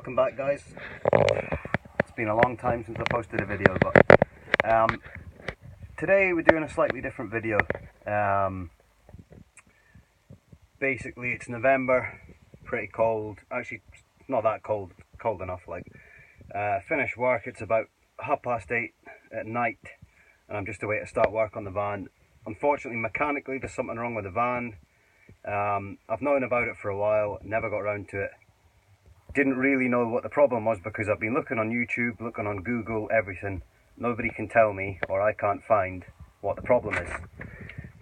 welcome back guys. It's been a long time since I posted a video, but today we're doing a slightly different video. Basically it's November, pretty cold, actually not that cold, cold enough like. Finished work, it's about 8:30 at night and I'm just away to start work on the van. Unfortunately mechanically there's something wrong with the van. I've known about it for a while, never got around to it. Didn't really know what the problem was because I've been looking on YouTube, looking on Google, everything. Nobody can tell me, or I can't find what the problem is.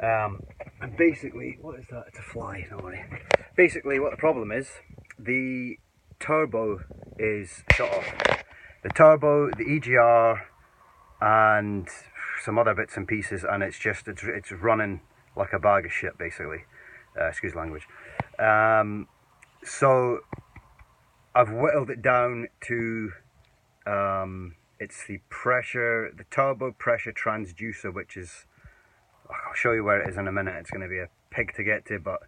And basically, what is that? It's a fly, don't worry. Basically what the problem is, the turbo is shut off. The turbo, the EGR, and some other bits and pieces, and it's running like a bag of shit basically. Excuse language. So I've whittled it down to it's the turbo pressure transducer, which is, I'll show you where it is in a minute. It's going to be a pig to get to, but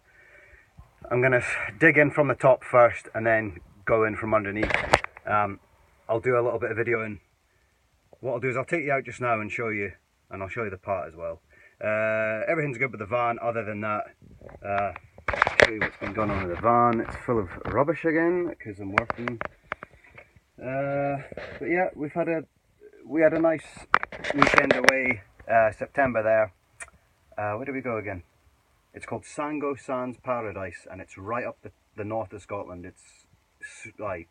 I'm going to dig in from the top first and then go in from underneath. I'll do a little bit of videoing. What I'll do is I'll take you out just now and show you, and I'll show you the part as well. Everything's good with the van other than that. I'll show you what's been going on with the van. It's full of rubbish again because I'm working. But yeah, we had a nice weekend away, September there. Where did we go again? It's called Sango Sands Paradise, and it's right up the north of Scotland. It's like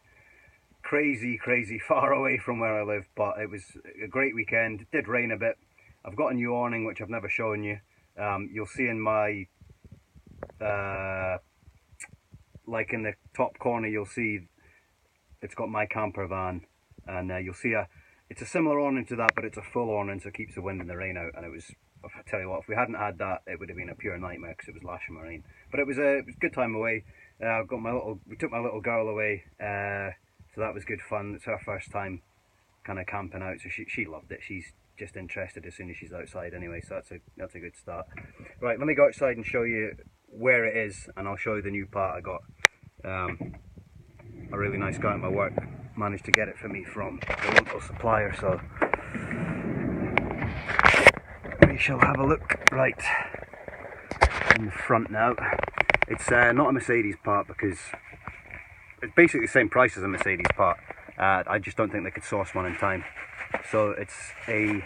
crazy far away from where I live, but it was a great weekend. It did rain a bit. I've got a new awning which I've never shown you. You'll see in my like in the top corner, you'll see it's got my camper van, and you'll see it's a similar awning to that, but it's a full awning, so it keeps the wind and the rain out. And it was, I tell you what, if we hadn't had that, it would have been a pure nightmare because it was lashing my rain. But it was a good time away. We took my little girl away, so that was good fun. It's her first time kind of camping out, so she loved it. She's just interested as soon as she's outside anyway, so that's a good start. Right, let me go outside and show you where it is, and I'll show you the new part I got. A really nice guy at my work managed to get it for me from the local supplier, so we shall have a look right in the front now. It's not a Mercedes part because it's basically the same price as a Mercedes part. I just don't think they could source one in time. So it's a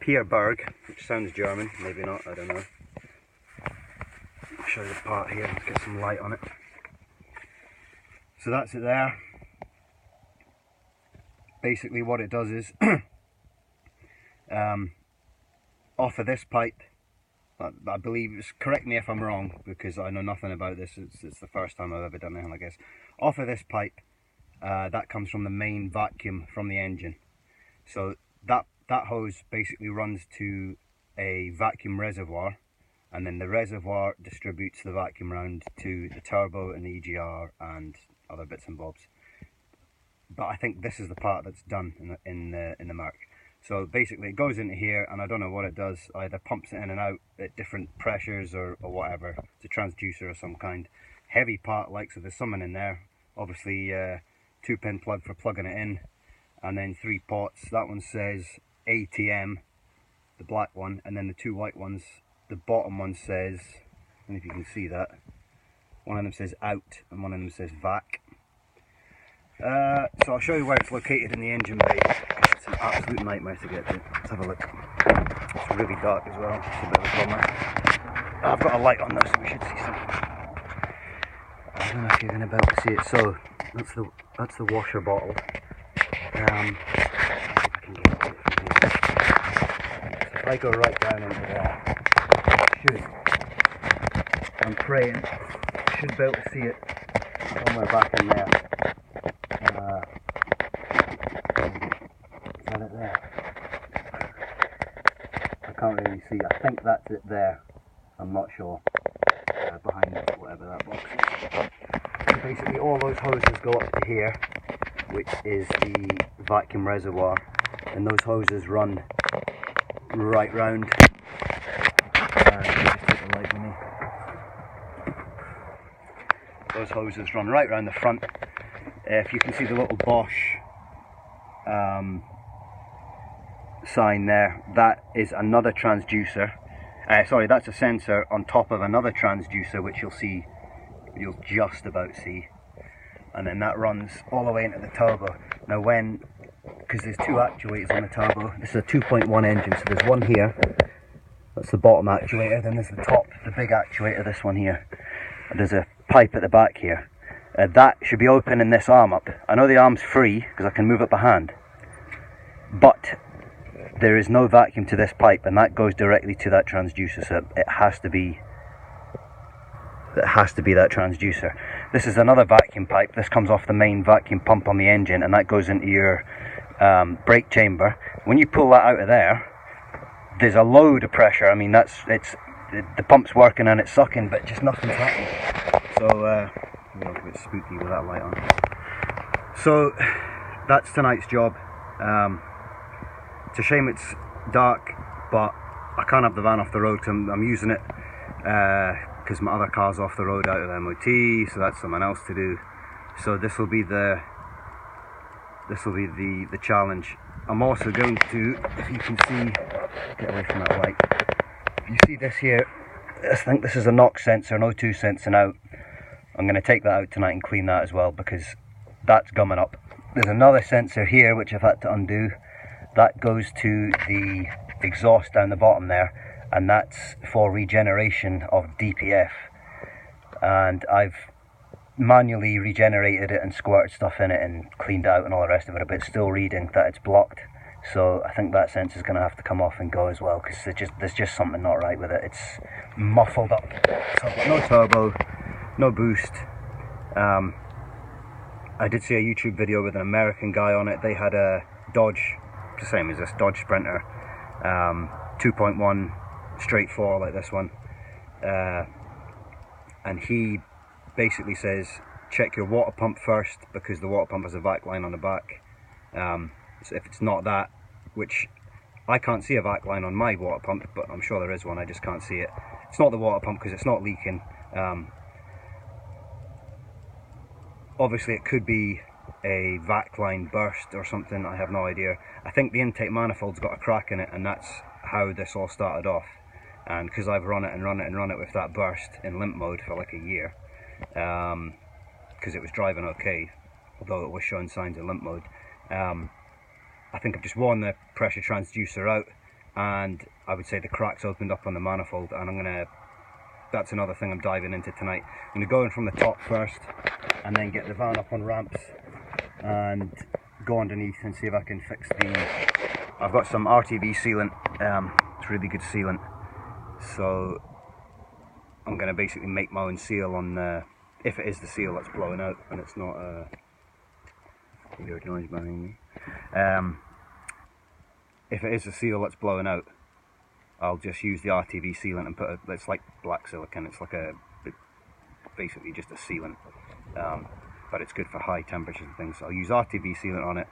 Pierberg, which sounds German, maybe not, I don't know. I'll show you the part here, let's get some light on it. So that's it there. Basically what it does is, off of this pipe, I believe, correct me if I'm wrong, because I know nothing about this, it's the first time I've ever done anything like this. Off of this pipe, that comes from the main vacuum from the engine. So that hose basically runs to a vacuum reservoir, and then the reservoir distributes the vacuum round to the turbo and the EGR and other bits and bobs. But I think this is the part that's done in the Merc. So basically it goes into here, and I don't know what it does, either pumps it in and out at different pressures or whatever. It's a transducer of some kind. Heavy part, like, so there's something in there. Obviously 2-pin plug for plugging it in, and then 3 ports. That one says ATM, the black one, and then the 2 white ones. The bottom one says, I don't know if you can see that, one of them says out and one of them says vac. So I'll show you where it's located in the engine bay, because it's an absolute nightmare to get to. Let's have a look. It's really dark as well, it's a bit of a bummer. I've got a light on though, so we should see something. I don't know if you're going to be able to see it. So that's the washer bottle. If I can get it from here. So if I go right down into there, I'm praying I should be able to see it somewhere back in there. Is that it there? I can't really see. I think that's it there. I'm not sure. Behind whatever that box is. So basically all those hoses go up to here, which is the vacuum reservoir, and those hoses run right round. Just take the light with me. Those hoses run right round the front if you can see the little Bosch sign there, that is another transducer. Sorry, that's a sensor on top of another transducer, which you'll just about see, and then that runs all the way into the turbo. Now because there's two actuators on the turbo, this is a 2.1 engine, so there's one here, that's the bottom actuator, then there's the top, the big actuator, this one here, and there's a pipe at the back here. That should be opening this arm up. I know the arm's free because I can move it by hand, but there is no vacuum to this pipe, and that goes directly to that transducer, so it has to be that transducer. This is another vacuum pipe. This comes off the main vacuum pump on the engine, and that goes into your brake chamber. When you pull that out of there, there's a load of pressure. I mean, the pump's working and it's sucking, but just nothing's happening. So a little bit spooky with that light on. So that's tonight's job. It's a shame it's dark, but I can't have the van off the road because I'm using it because my other car's off the road out of the MOT, so that's someone else to do. So this will be the challenge. I'm also going to, if you can see, get away from that light. If you see this here, I think this is a NOx sensor, an O2 sensor now. I'm going to take that out tonight and clean that as well, because that's gumming up. There's another sensor here which I've had to undo. That goes to the exhaust down the bottom there, and that's for regeneration of DPF. And I've manually regenerated it and squirted stuff in it and cleaned out and all the rest of it, but it's still reading that it's blocked. So I think that sensor's going to have to come off and go as well, because there's just something not right with it. It's muffled up. So I've got no turbo, no boost. I did see a YouTube video with an American guy on it. They had a Dodge, the same as this Dodge Sprinter, 2.1 straight 4 like this one, and he basically says check your water pump first, because the water pump has a vac line on the back. So if it's not that, which I can't see a vac line on my water pump, but I'm sure there is one, I just can't see it. It's not the water pump because it's not leaking. Obviously it could be a vac line burst or something, I have no idea. I think the intake manifold's got a crack in it, and that's how this all started off. And because I've run it and run it and run it with that burst in limp mode for like a year, because it was driving okay, although it was showing signs of limp mode, I think I've just worn the pressure transducer out, and I would say the crack's opened up on the manifold, and that's another thing I'm diving into tonight. I'm going to go in from the top first, and then get the van up on ramps and go underneath and see if I can fix I've got some RTV sealant, it's really good sealant, so I'm going to basically make my own seal on if it is the seal that's blowing out and it's not weird noise behind me. If it is the seal that's blowing out, I'll just use the RTV sealant and it's like black silicon, it's like basically just a sealant, but it's good for high temperatures and things. So I'll use RTV sealant on it,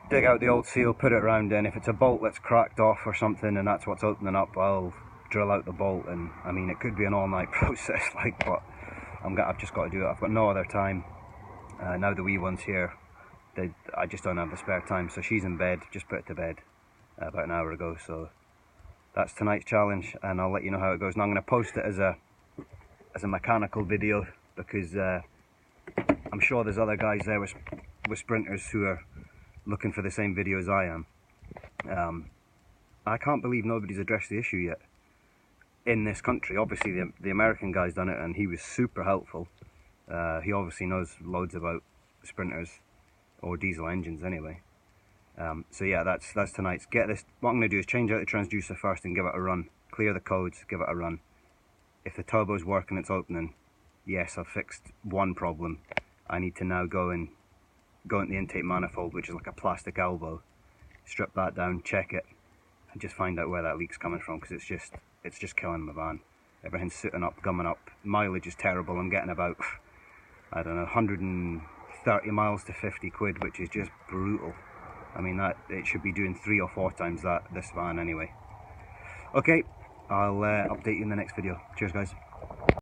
dig out the old seal, put it around in. If it's a bolt that's cracked off or something and that's what's opening up, I'll drill out the bolt. And I mean, it could be an all-night process, but I've just got to do it. I've got no other time. Now the wee one's here, I just don't have the spare time. So she's in bed, just put it to bed about an hour ago. So that's tonight's challenge, and I'll let you know how it goes. Now I'm going to post it as a mechanical video, because I'm sure there's other guys there with sprinters who are looking for the same video as I am. I can't believe nobody's addressed the issue yet in this country. Obviously the American guy's done it and he was super helpful. He obviously knows loads about sprinters, or diesel engines anyway. So yeah, that's tonight's. Get this. What I'm going to do is change out the transducer first and give it a run. Clear the codes, give it a run. If the turbo's working, it's opening. Yes, I've fixed one problem. I need to now go into the intake manifold, which is like a plastic elbow. Strip that down, check it, and just find out where that leak's coming from, because it's just killing my van. Everything's sitting up, gumming up. Mileage is terrible. I'm getting about, I don't know, 130 miles to 50 quid, which is just brutal. I mean, it should be doing 3 or 4 times that, this van anyway. Okay, I'll update you in the next video. Cheers guys.